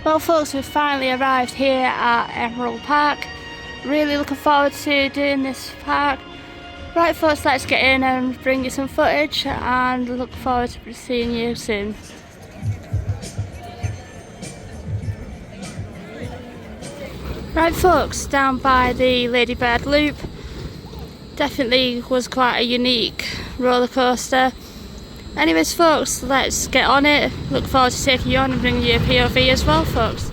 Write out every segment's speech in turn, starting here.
Well folks, we've finally arrived here at Emerald Park. Really looking forward to doing this park. Right folks, let's get in and bring you some footage and look forward to seeing you soon. Right folks, down by the Ladybird Loop. Definitely was quite a unique roller coaster. Anyways folks, let's get on it. Look forward to taking you on and bringing you a POV as well folks.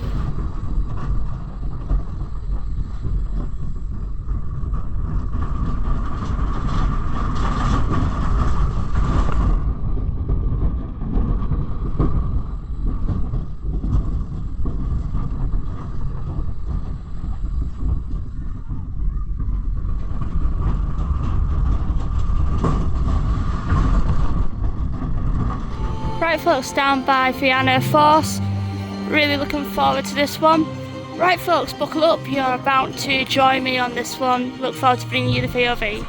Right folks, down by Ryanair Force, really looking forward to this one. Right folks, buckle up, you're about to join me on this one. Look forward to bringing you the POV.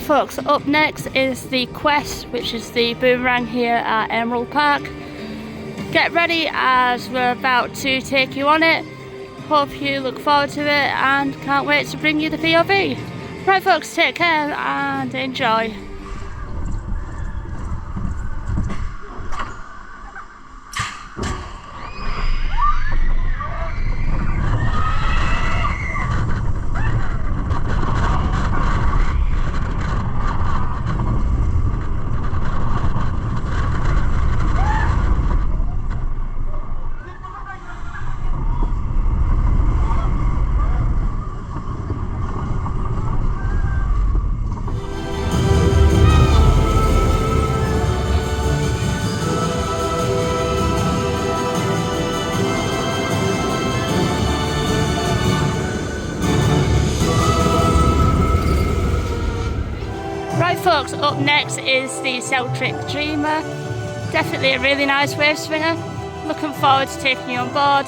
Folks, up next is the Quest, which is the boomerang here at Emerald Park. Get ready as we're about to take you on it. Hope you look forward to it and can't wait to bring you the POV. Right folks, take care and enjoy. Right folks, up next is the Celtic Dreamer. Definitely a really nice wave swinger. Looking forward to taking you on board.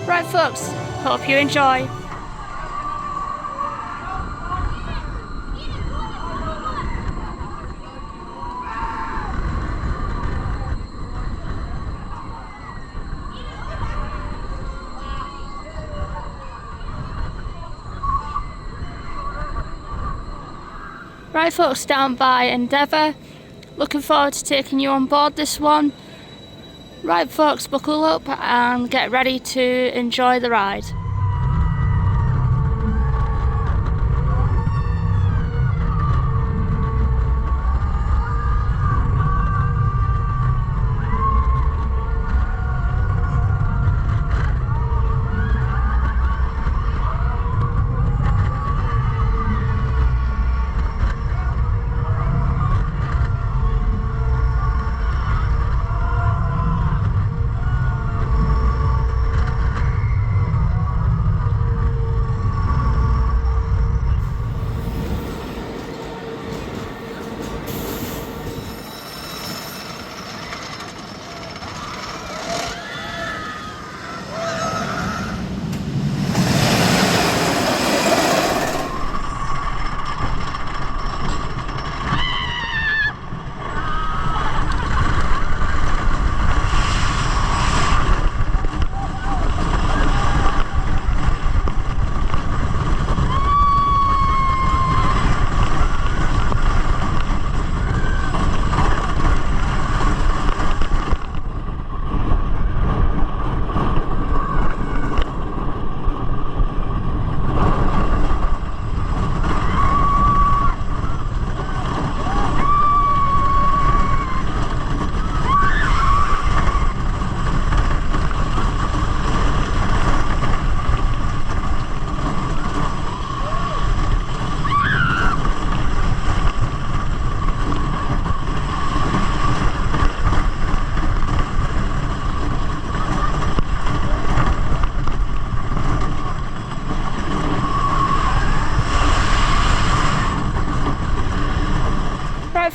Right folks, hope you enjoy. Right folks, down by Endeavour, looking forward to taking you on board this one. Right folks, buckle up and get ready to enjoy the ride.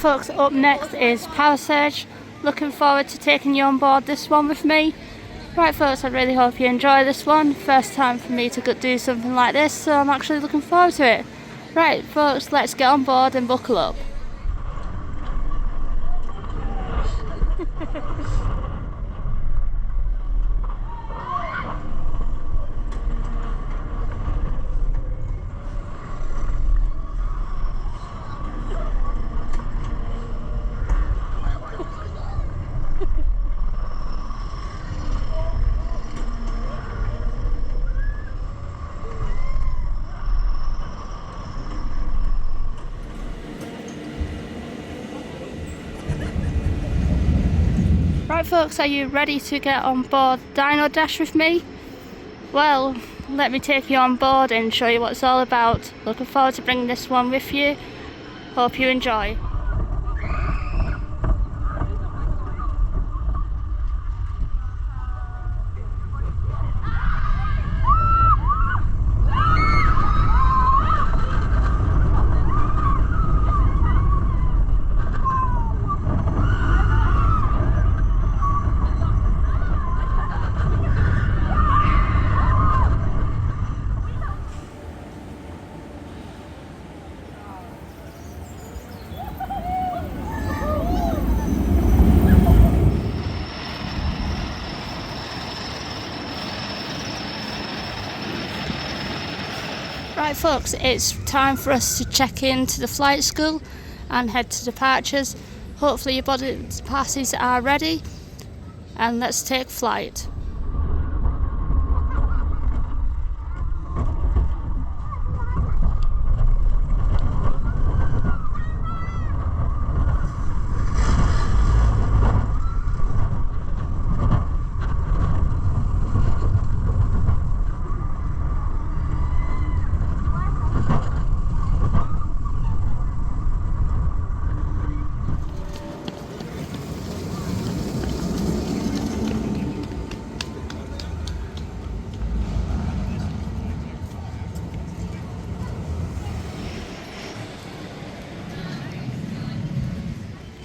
folks, up next is Power Surge. Looking forward to taking you on board this one with me. Right folks, I really hope you enjoy this one. First time for me to do something like this, so I'm actually looking forward to it. Right folks, let's get on board and buckle up. Right folks, are you ready to get on board Dino Dash with me? Well, let me take you on board and show you what it's all about. Looking forward to bringing this one with you. Hope you enjoy. Right folks, it's time for us to check into the flight school and head to departures. Hopefully your body passes are ready and let's take flight.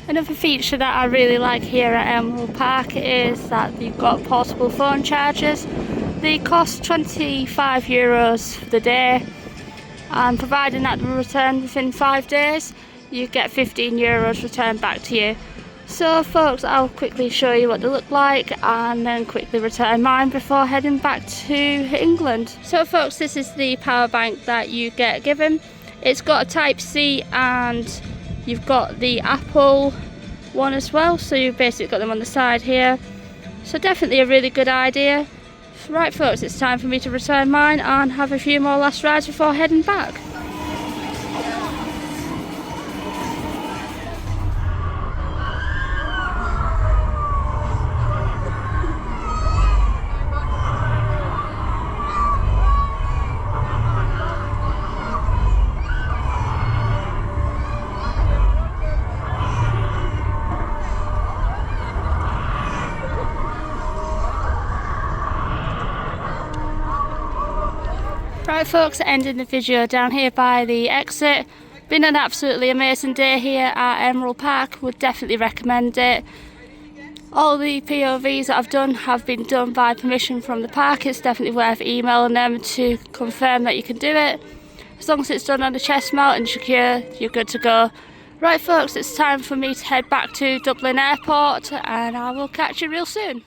Another feature that I really like here at Emerald Park is that you've got portable phone chargers. They cost €25 for the day, and providing that they return within 5 days, you get €15 returned back to you. So folks, I'll quickly show you what they look like and then quickly return mine before heading back to England. So folks, this is the power bank that you get given. It's got a Type-C and you've got the Apple one as well, so you've basically got them on the side here. So definitely a really good idea. Right folks, it's time for me to return mine and have a few more last rides before heading back. Right folks, ending the video down here by the exit. Been an absolutely amazing day here at Emerald Park, would definitely recommend it. All the POVs that I've done have been done by permission from the park. It's definitely worth emailing them to confirm that you can do it. As long as it's done on a chest mount and secure, you're good to go. Right folks, it's time for me to head back to Dublin Airport and I will catch you real soon.